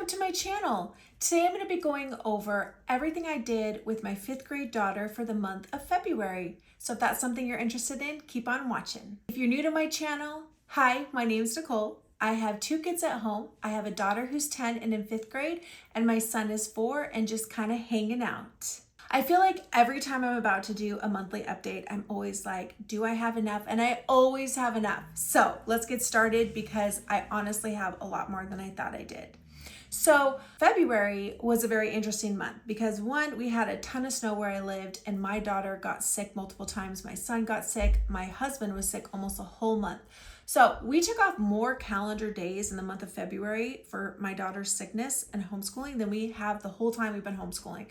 welcome to my channel. Today I'm going to be going over everything I did with my 5th grade daughter for the month of February. So if that's something you're interested in, keep on watching. If you're new to my channel, hi, my name's Nicole. I have 2 kids at home. I have a daughter who's 10 and in 5th grade, and my son is 4 and just kind of hanging out. I feel like every time I'm about to do a monthly update, I'm always like, do I have enough? And I always have enough. So let's get started because I honestly have a lot more than I thought I did. So February was a very interesting month because one, we had a ton of snow where I lived and my daughter got sick multiple times. My son got sick. My husband was sick almost a whole month. So we took off more calendar days in the month of February for my daughter's sickness and homeschooling than we have the whole time we've been homeschooling.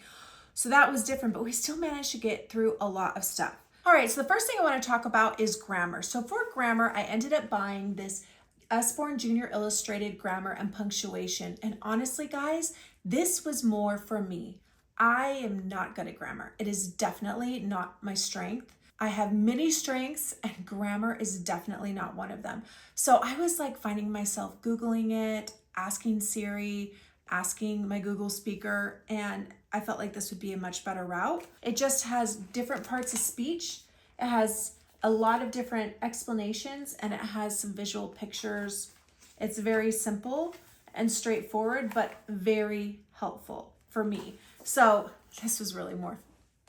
So that was different, but we still managed to get through a lot of stuff. All right, so the first thing I want to talk about is grammar. So for grammar, I ended up buying this Usborne Junior Illustrated Grammar and Punctuation. And honestly, guys, this was more for me. I am not good at grammar. It is definitely not my strength. I have many strengths and grammar is definitely not one of them. So I was like finding myself Googling it, asking Siri, asking my Google speaker, and I felt like this would be a much better route. It just has different parts of speech. It has a lot of different explanations and it has some visual pictures. It's very simple and straightforward, but very helpful for me. So this was really more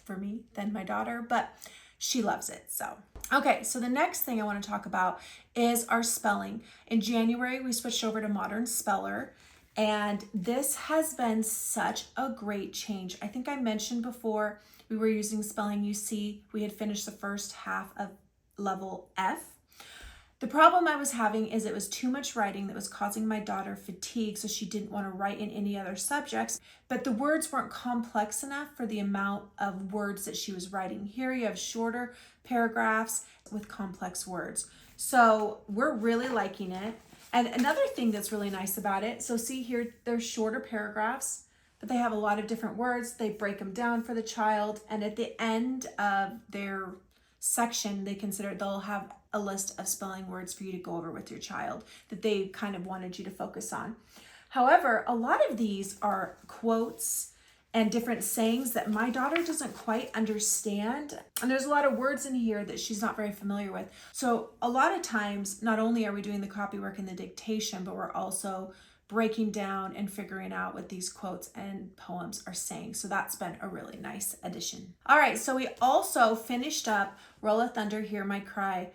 for me than my daughter, but she loves it. So, okay, so the next thing I want to talk about is our spelling. In January, we switched over to Modern Speller. And this has been such a great change. I think I mentioned before we were using Spelling UC. We had finished the first half of level F. The problem I was having is it was too much writing that was causing my daughter fatigue, so she didn't want to write in any other subjects, but the words weren't complex enough for the amount of words that she was writing. Here you have shorter paragraphs with complex words. So we're really liking it. And another thing that's really nice about it, so see here, they're shorter paragraphs, but they have a lot of different words. They break them down for the child. And at the end of their section, they'll have a list of spelling words for you to go over with your child that they kind of wanted you to focus on. However, a lot of these are quotes and different sayings that my daughter doesn't quite understand. And there's a lot of words in here that she's not very familiar with. So a lot of times, not only are we doing the copy work and the dictation, but we're also breaking down and figuring out what these quotes and poems are saying. So that's been a really nice addition. All right, so we also finished up Roll of Thunder, Hear My Cry.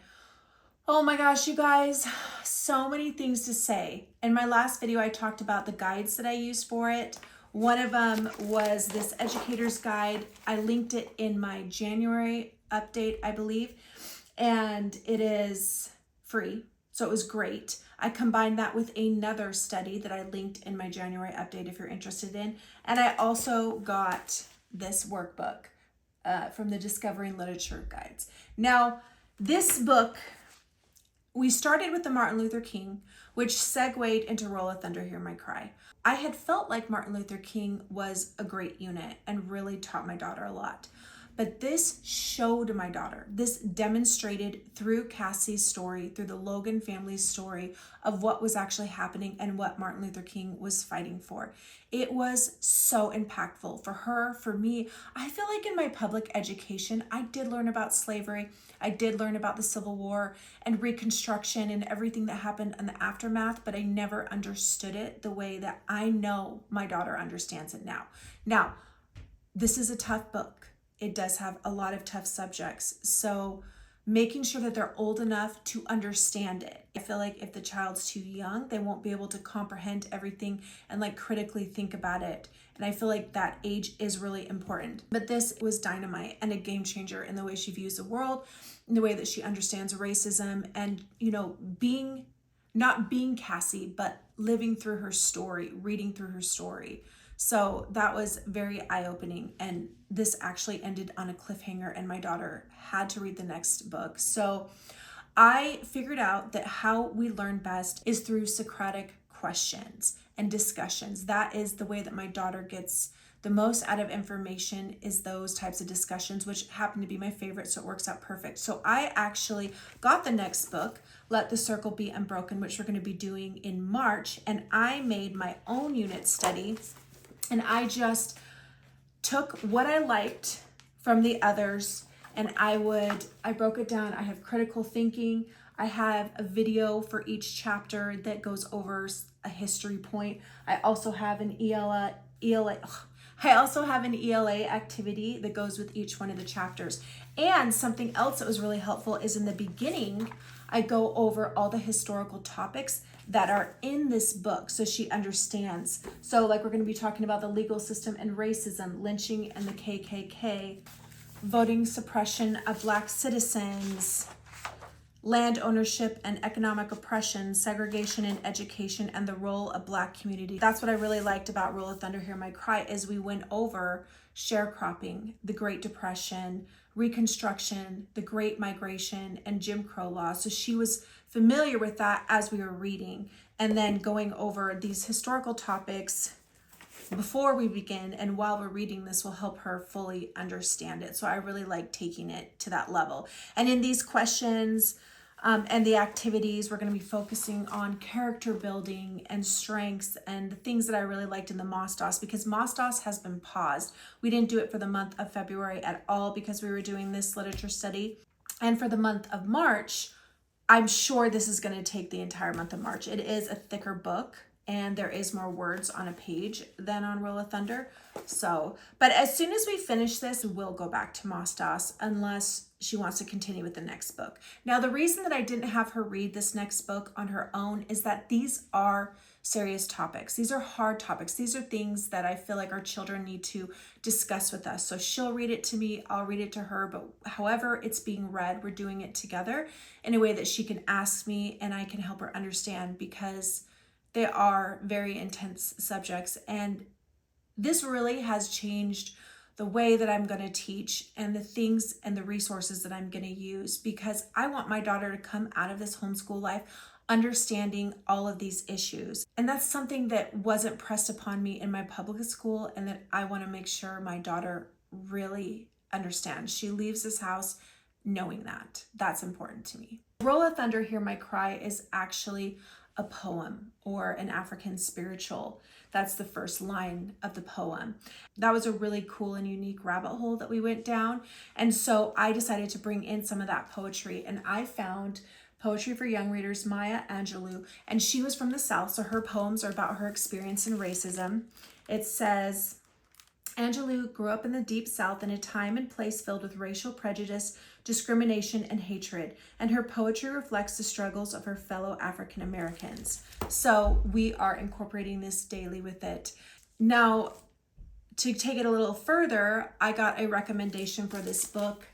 Oh my gosh, you guys, so many things to say. In my last video, I talked about the guides that I used for it. One of them was this educator's guide. I linked it in my January update, I believe, and it is free. So it was great. I combined that with another study that I linked in my January update if you're interested in. And I also got this workbook from the Discovering Literature Guides. Now, this book, we started with the Martin Luther King, which segued into Roll of Thunder, Hear My Cry. I had felt like Martin Luther King was a great unit and really taught my daughter a lot. But this showed my daughter, this demonstrated through Cassie's story, through the Logan family's story of what was actually happening and what Martin Luther King was fighting for. It was so impactful for her, for me. I feel like in my public education, I did learn about slavery. I did learn about the Civil War and Reconstruction and everything that happened in the aftermath, but I never understood it the way that I know my daughter understands it now. Now, this is a tough book. It does have a lot of tough subjects. So making sure that they're old enough to understand it. I feel like if the child's too young, they won't be able to comprehend everything and like critically think about it. And I feel like that age is really important. But this was dynamite and a game changer in the way she views the world, in the way that she understands racism and, not being Cassie, but living through her story, reading through her story. So that was very eye-opening, and this actually ended on a cliffhanger and my daughter had to read the next book. So I figured out that how we learn best is through Socratic questions and discussions. That is the way that my daughter gets the most out of information is those types of discussions, which happen to be my favorite, so it works out perfect. So I actually got the next book, Let the Circle Be Unbroken, which we're going to be doing in March, and I made my own unit study, and I just took what I liked from the others, and I broke it down. I have critical thinking. I have a video for each chapter that goes over a history point. I also have an ELA activity that goes with each one of the chapters. And something else that was really helpful is in the beginning, I go over all the historical topics that are in this book so she understands. So like we're going to be talking about the legal system and racism, lynching and the KKK, voting suppression of Black citizens, land ownership and economic oppression, segregation in education, and the role of Black community. That's what I really liked about Roll of Thunder, Hear My Cry, is we went over sharecropping, the Great Depression, Reconstruction, the Great Migration, and Jim Crow laws. So she was familiar with that as we were reading, and then going over these historical topics before we begin and while we're reading this will help her fully understand it. So I really like taking it to that level. And in these questions and the activities, we're going to be focusing on character building and strengths and the things that I really liked in the MOSDOS, because MOSDOS has been paused. We didn't do it for the month of February at all because we were doing this literature study. And for the month of March, I'm sure this is going to take the entire month of March. It is a thicker book, and there is more words on a page than on Roll of Thunder. So, but as soon as we finish this, we'll go back to MOSDOS unless she wants to continue with the next book. Now, the reason that I didn't have her read this next book on her own is that these are serious topics. These are hard topics. These are things that I feel like our children need to discuss with us. So she'll read it to me, I'll read it to her, but however it's being read, we're doing it together in a way that she can ask me and I can help her understand, because they are very intense subjects, and this really has changed the way that I'm going to teach and the things and the resources that I'm going to use, because I want my daughter to come out of this homeschool life understanding all of these issues. And that's something that wasn't pressed upon me in my public school, and that I want to make sure my daughter really understands. She leaves this house knowing that. That's important to me. Roll of Thunder, Hear My Cry is actually a poem or an African spiritual. That's the first line of the poem. That was a really cool and unique rabbit hole that we went down. And so I decided to bring in some of that poetry, and I found Poetry for Young Readers, Maya Angelou, and she was from the South, so her poems are about her experience in racism. It says, Angelou grew up in the Deep South in a time and place filled with racial prejudice, discrimination, and hatred, and her poetry reflects the struggles of her fellow African Americans. So we are incorporating this daily with it. Now, to take it a little further, I got a recommendation for this book,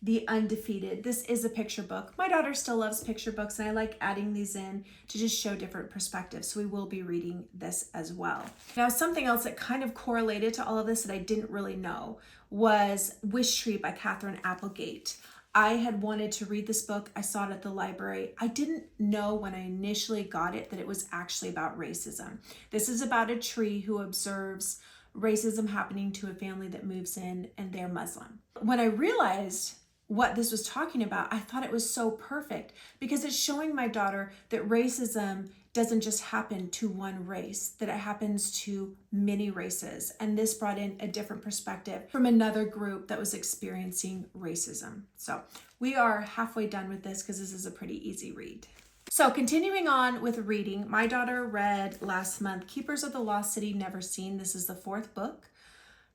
The Undefeated. This is a picture book. My daughter still loves picture books, and I like adding these in to just show different perspectives. So we will be reading this as well. Now, something else that kind of correlated to all of this that I didn't really know was Wish Tree by Catherine Applegate. I had wanted to read this book. I saw it at the library. I didn't know when I initially got it that it was actually about racism. This is about a tree who observes racism happening to a family that moves in, and they're Muslim. When I realized what this was talking about, I thought it was so perfect, because it's showing my daughter that racism doesn't just happen to one race, that it happens to many races. And this brought in a different perspective from another group that was experiencing racism. So we are halfway done with this because this is a pretty easy read. So continuing on with reading, my daughter read last month Keepers of the Lost City Never Seen. This is the 4th book.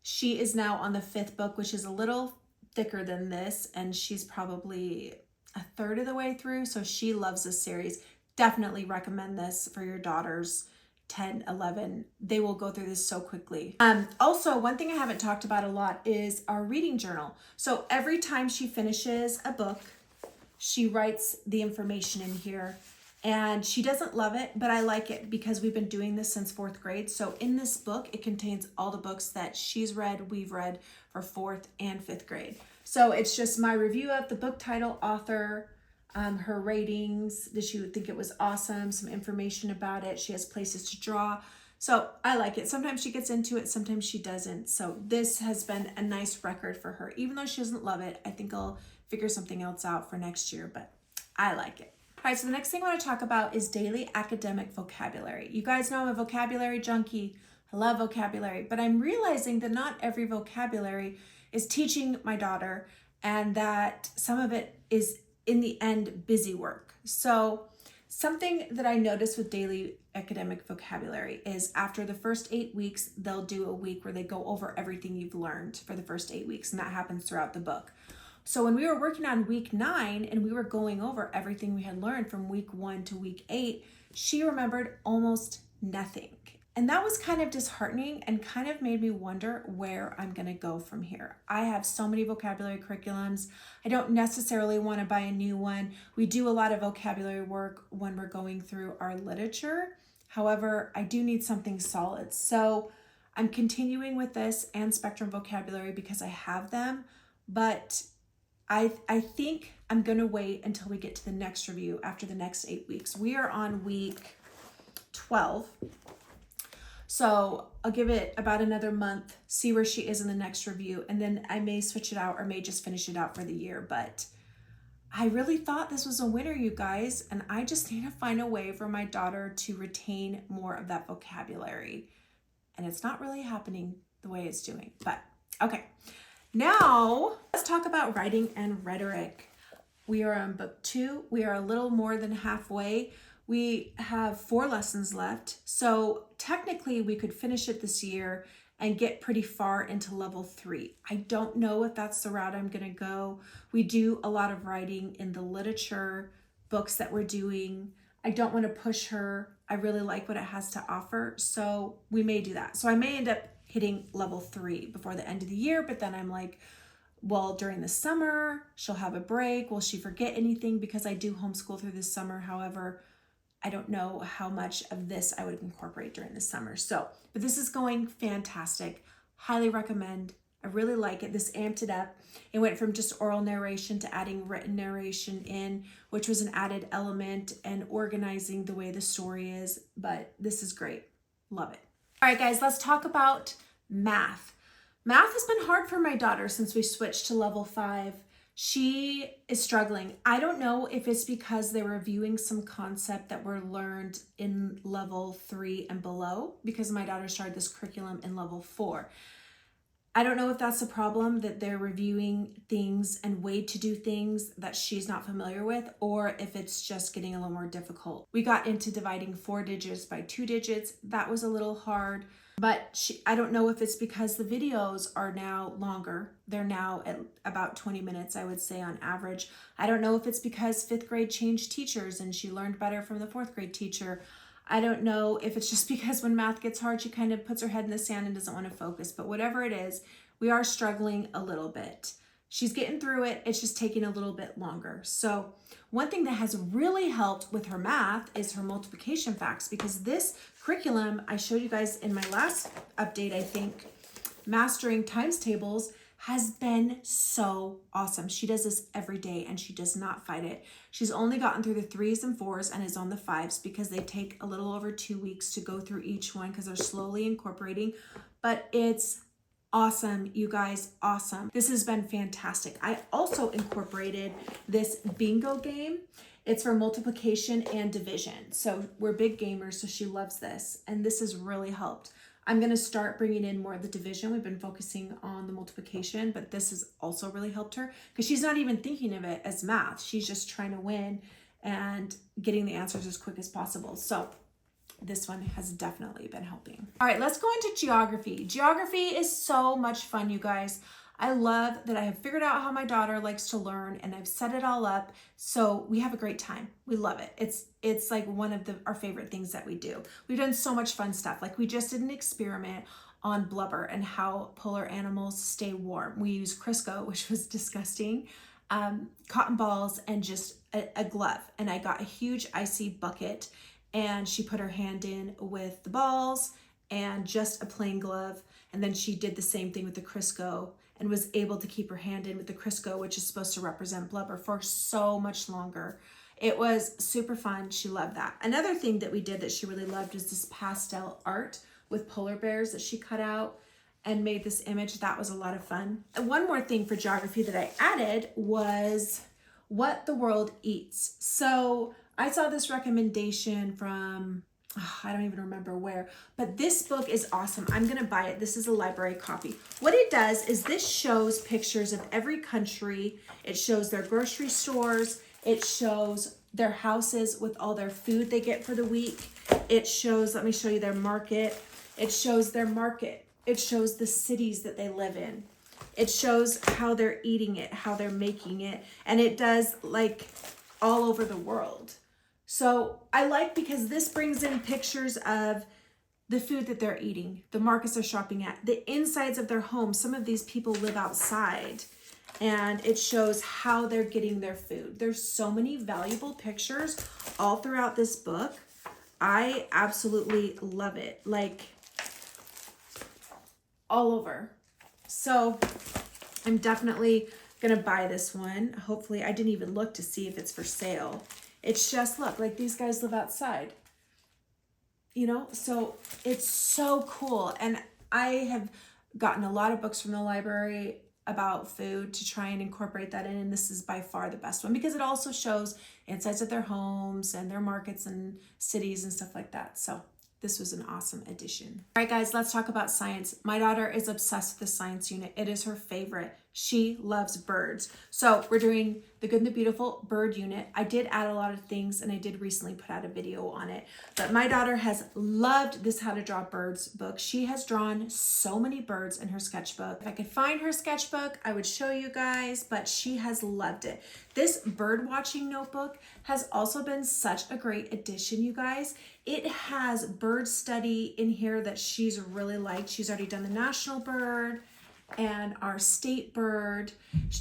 She is now on the 5th book, which is a little thicker than this, and she's probably a third of the way through. So she loves this series. Definitely recommend this for your daughters, 10, 11. They will go through this so quickly. Also, one thing I haven't talked about a lot is our reading journal. So every time she finishes a book, she writes the information in here, and she doesn't love it, but I like it because we've been doing this since 4th grade. So in this book, it contains all the books that she's read, we've read for 4th and 5th grade. So it's just my review of the book title, author, her ratings. Did she think it was awesome? Some information about it. She has places to draw. So I like it. Sometimes she gets into it, sometimes she doesn't. So this has been a nice record for her. Even though she doesn't love it, I think I'll figure something else out for next year, but I like it. All right, so the next thing I want to talk about is daily academic vocabulary. You guys know I'm a vocabulary junkie. I love vocabulary, but I'm realizing that not every vocabulary is teaching my daughter, and that some of it is in the end busy work. So something that I noticed with daily academic vocabulary is after the first 8 weeks, they'll do a week where they go over everything you've learned for the first 8 weeks, and that happens throughout the book. So when we were working on week 9 and we were going over everything we had learned from week 1 to week 8, she remembered almost nothing. And that was kind of disheartening and kind of made me wonder where I'm going to go from here. I have so many vocabulary curriculums. I don't necessarily want to buy a new one. We do a lot of vocabulary work when we're going through our literature. However, I do need something solid. So I'm continuing with this and Spectrum vocabulary because I have them, but I think I'm going to wait until we get to the next review after the next 8 weeks. We are on week 12. So I'll give it about another month, see where she is in the next review, and then I may switch it out or may just finish it out for the year. But I really thought this was a winner, you guys, and I just need to find a way for my daughter to retain more of that vocabulary. And it's not really happening the way it's doing, but okay. Now, let's talk about writing and rhetoric. We are on book 2. We are a little more than halfway. We have 4 lessons left. So technically we could finish it this year and get pretty far into level 3. I don't know if that's the route I'm going to go. We do a lot of writing in the literature books that we're doing. I don't want to push her. I really like what it has to offer. So we may do that. So I may end up hitting level 3 before the end of the year, but then I'm like, well, during the summer, she'll have a break. Will she forget anything? Because I do homeschool through the summer. However, I don't know how much of this I would incorporate during the summer. So, but this is going fantastic. Highly recommend. I really like it. This amped it up. It went from just oral narration to adding written narration in, which was an added element, and organizing the way the story is. But this is great. Love it. All right, guys, let's talk about math. Math has been hard for my daughter since we switched to level 5. She is struggling. I don't know if it's because they're reviewing some concept that were learned in level 3 and below, because my daughter started this curriculum in level 4. I don't know if that's a problem, that they're reviewing things and way to do things that she's not familiar with, or if it's just getting a little more difficult. We got into dividing 4 digits by 2 digits. That was a little hard, but I don't know if it's because the videos are now longer. They're now at about 20 minutes, I would say, on average. I don't know if it's because 5th grade changed teachers and she learned better from the 4th grade teacher. I don't know if it's just because when math gets hard, she kind of puts her head in the sand and doesn't want to focus. But whatever it is, we are struggling a little bit. She's getting through it. It's just taking a little bit longer. So one thing that has really helped with her math is her multiplication facts, because this curriculum I showed you guys in my last update, I think, mastering times tables, has been so awesome. She does this every day and she does not fight it. She's only gotten through the 3s and 4s and is on the 5s because they take a little over 2 weeks to go through each one because they're slowly incorporating, but it's awesome, you guys, awesome. This has been fantastic. I also incorporated this bingo game. It's for multiplication and division. So we're big gamers, so she loves this, and this has really helped. I'm going to start bringing in more of the division. We've been focusing on the multiplication, but this has also really helped her because she's not even thinking of it as math. She's just trying to win and getting the answers as quick as possible. So this one has definitely been helping. All right, let's go into geography. Geography is so much fun, you guys. I love that I have figured out how my daughter likes to learn, and I've set it all up so we have a great time. We love it. It's like one of our favorite things that we do. We've done so much fun stuff. Like we just did an experiment on blubber and how polar animals stay warm. We used Crisco, which was disgusting, cotton balls, and just a glove. And I got a huge icy bucket, and she put her hand in with the balls and just a plain glove. And then she did the same thing with the Crisco and was able to keep her hand in with the Crisco, which is supposed to represent blubber, for so much longer. It was super fun. She loved that. Another thing that we did that she really loved was this pastel art with polar bears that she cut out and made this image. That was a lot of fun. And one more thing for geography that I added was what the world eats. So I saw this recommendation from, I don't even remember where, but this book is awesome. I'm gonna buy it. This is a library copy. What it does is this shows pictures of every country. It shows their grocery stores. It shows their houses with all their food they get for the week. It shows, let me show you their market. It shows their market. It shows the cities that they live in. It shows how they're eating it, how they're making it. And it does like all over the world. So I like because this brings in pictures of the food that they're eating, the markets they're shopping at, the insides of their home. Some of these people live outside, and it shows how they're getting their food. There's so many valuable pictures all throughout this book. I absolutely love it, like all over. So I'm definitely gonna buy this one. Hopefully, I didn't even look to see if it's for sale. It's just, look, like these guys live outside, you know? So it's so cool. And I have gotten a lot of books from the library about food to try and incorporate that in. And this is by far the best one because it also shows insides of their homes and their markets and cities and stuff like that. So this was an awesome addition. All right, guys, let's talk about science. My daughter is obsessed with the science unit. It is her favorite. She loves birds. So we're doing the Good and the Beautiful bird unit. I did add a lot of things and I did recently put out a video on it, but my daughter has loved this How to Draw Birds book. She has drawn so many birds in her sketchbook. If I could find her sketchbook, I would show you guys, but she has loved it. This bird watching notebook has also been such a great addition, you guys. It has bird study in here that she's really liked. She's already done the national bird and our state bird.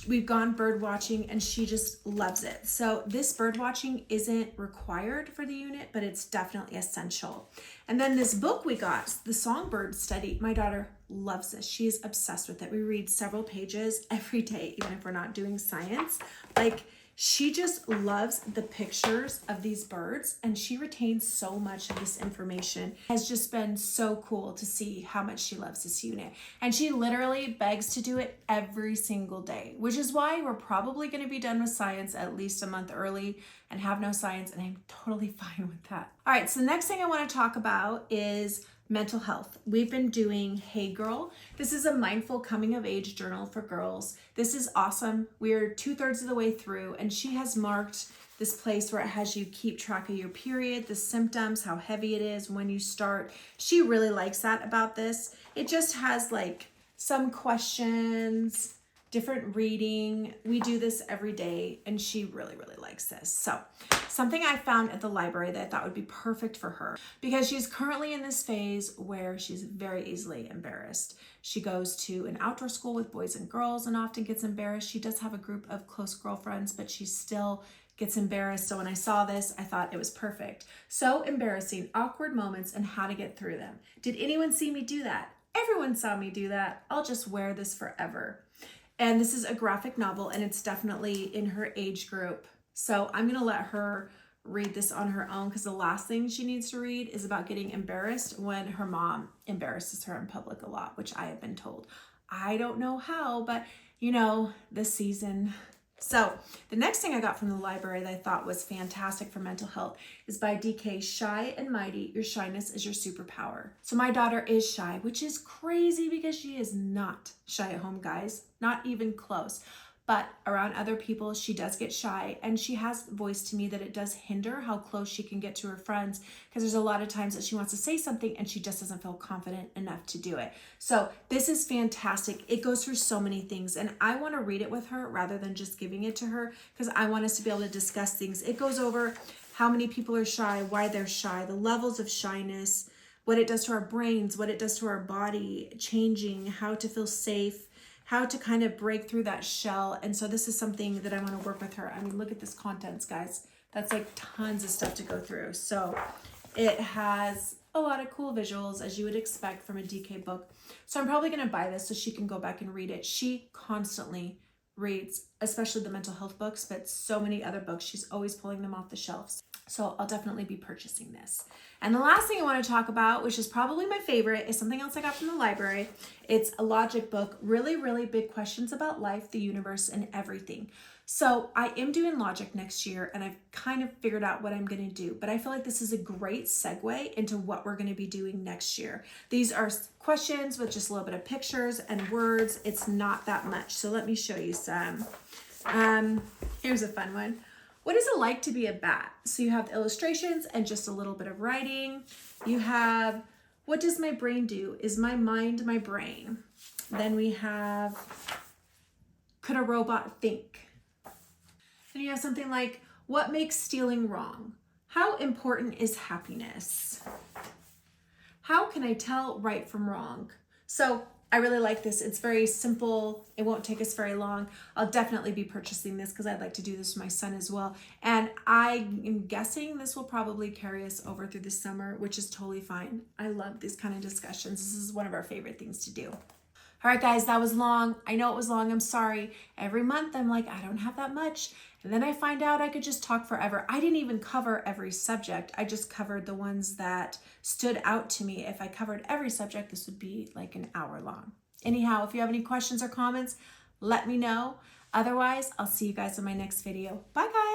We've gone bird watching and she just loves it. So this bird watching isn't required for the unit, but it's definitely essential. And then this book we got, the songbird study, my daughter loves this. She is obsessed with it. We read several pages every day, even if we're not doing science. Like, she just loves the pictures of these birds and she retains so much of this information. It has just been so cool to see how much she loves this unit. And she literally begs to do it every single day, which is why we're probably going to be done with science at least a month early and have no science, and I'm totally fine with that. All right, so the next thing I want to talk about is mental health. We've been doing Hey Girl. This is a mindful coming of age journal for girls. This is awesome. We're 2/3 of the way through and she has marked this place where it has you keep track of your period, the symptoms, how heavy it is, when you start. She really likes that about this. It just has like some questions, different reading. We do this every day and she really, really likes this. So something I found at the library that I thought would be perfect for her because she's currently in this phase where she's very easily embarrassed. She goes to an outdoor school with boys and girls and often gets embarrassed. She does have a group of close girlfriends, but she still gets embarrassed. So when I saw this, I thought it was perfect. So embarrassing, awkward moments and how to get through them. Did anyone see me do that? Everyone saw me do that. I'll just wear this forever. And this is a graphic novel and it's definitely in her age group. So I'm gonna let her read this on her own because the last thing she needs to read is about getting embarrassed when her mom embarrasses her in public a lot, which I have been told. I don't know how, but you know, this season. So the next thing I got from the library that I thought was fantastic for mental health is by DK, Shy and Mighty, Your Shyness is Your Superpower. So my daughter is shy, which is crazy because she is not shy at home, guys, not even close. But around other people, she does get shy, and she has voiced to me that it does hinder how close she can get to her friends because there's a lot of times that she wants to say something and she just doesn't feel confident enough to do it. So this is fantastic. It goes through so many things, and I want to read it with her rather than just giving it to her because I want us to be able to discuss things. It goes over how many people are shy, why they're shy, the levels of shyness, what it does to our brains, what it does to our body, changing, how to feel safe, how to kind of break through that shell. And so this is something that I want to work with her. I mean, look at this contents, guys. That's like tons of stuff to go through. So it has a lot of cool visuals as you would expect from a DK book. So I'm probably going to buy this so she can go back and read it. She constantly reads, especially the mental health books, but so many other books. She's always pulling them off the shelves. So I'll definitely be purchasing this. And the last thing I want to talk about, which is probably my favorite, is something else I got from the library. It's a logic book, really, really big questions about life, the universe, and everything. So I am doing logic next year, and I've kind of figured out what I'm going to do, but I feel like this is a great segue into what we're going to be doing next year. These are questions with just a little bit of pictures and words. It's not that much. So let me show you some. Here's a fun one. What is it like to be a bat? So you have illustrations and just a little bit of writing. You have, what does my brain do? Is my mind my brain? Then we have, could a robot think? Then you have something like, what makes stealing wrong? How important is happiness? How can I tell right from wrong? So I really like this. It's very simple. It won't take us very long. I'll definitely be purchasing this because I'd like to do this with my son as well. And I am guessing this will probably carry us over through the summer, which is totally fine. I love these kind of discussions. This is one of our favorite things to do. All right, guys, that was long. I know it was long. I'm sorry. Every month I'm like, I don't have that much. And then I find out I could just talk forever. I didn't even cover every subject. I just covered the ones that stood out to me. If I covered every subject, this would be like an hour long. Anyhow, if you have any questions or comments, let me know. Otherwise, I'll see you guys in my next video. Bye, guys.